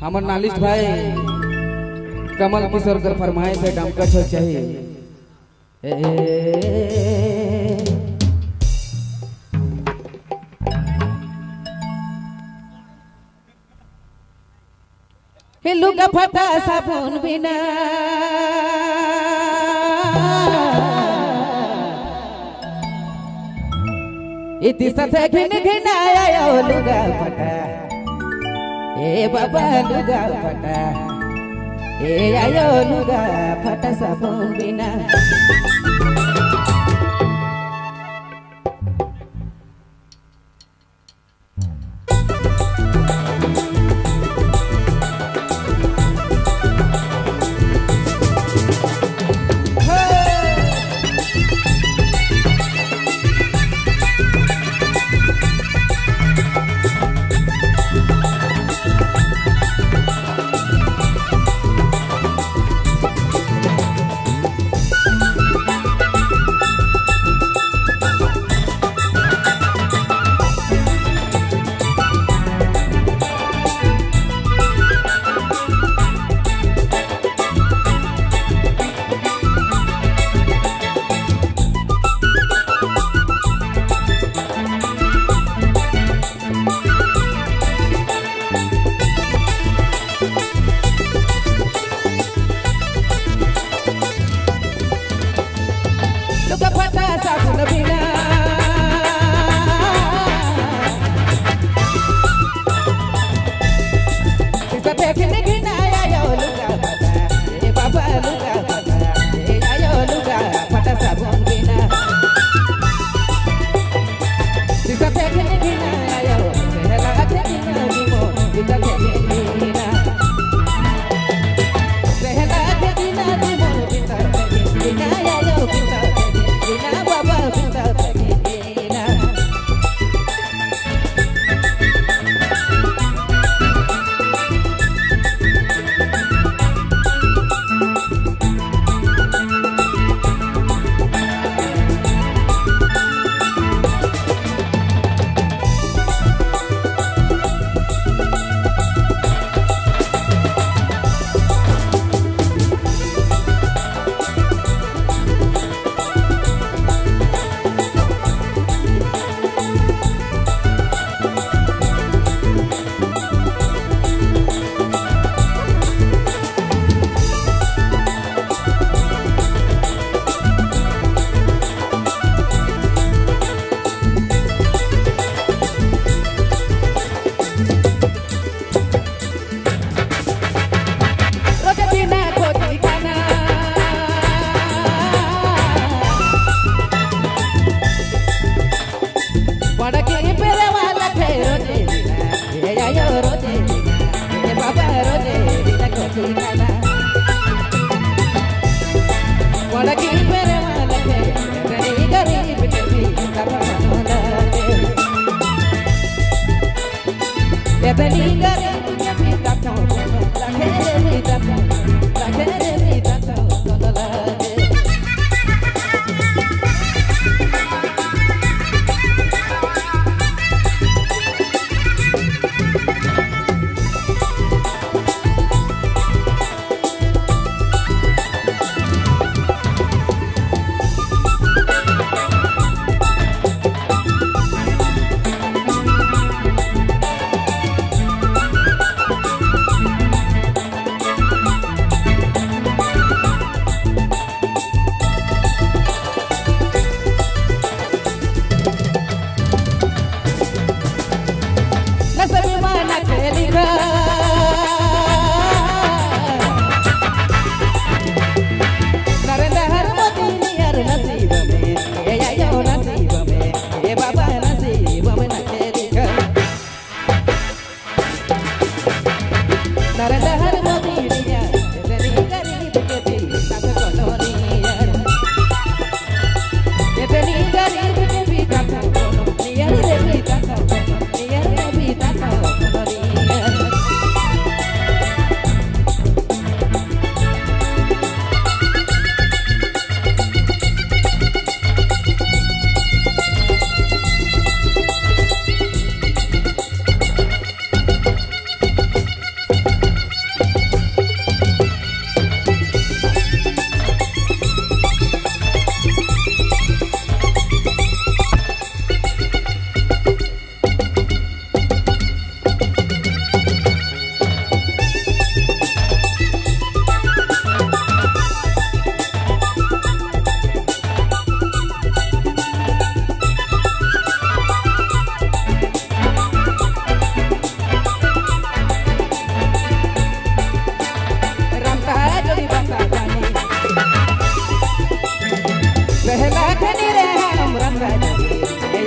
हमर नालिस्ट भाई कमल किशोर कर फरमाइश है डमकच हो चाहिए। हिलू का फटा साबुन बिना इति सथे घिन घिनाया लुगा फटा ए बाबा लुगा फटा ए आयो लुगा फटा साबुन बिना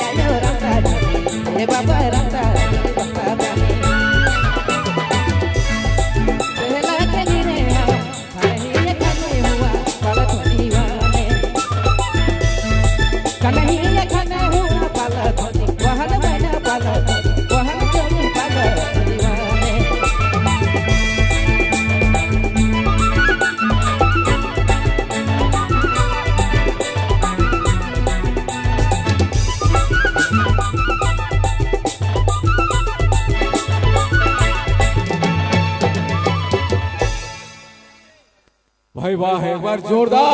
आयो रामता जाने ए बाबा रामता जाने पहला कली रे कन्हैया खाने हुआ पाला धोनी वाने कन्हैया खाने हुआ पाला धोनी वहन बना पाला वहन जोनी पाला दीवाने भाई वाह, एक बार जोरदार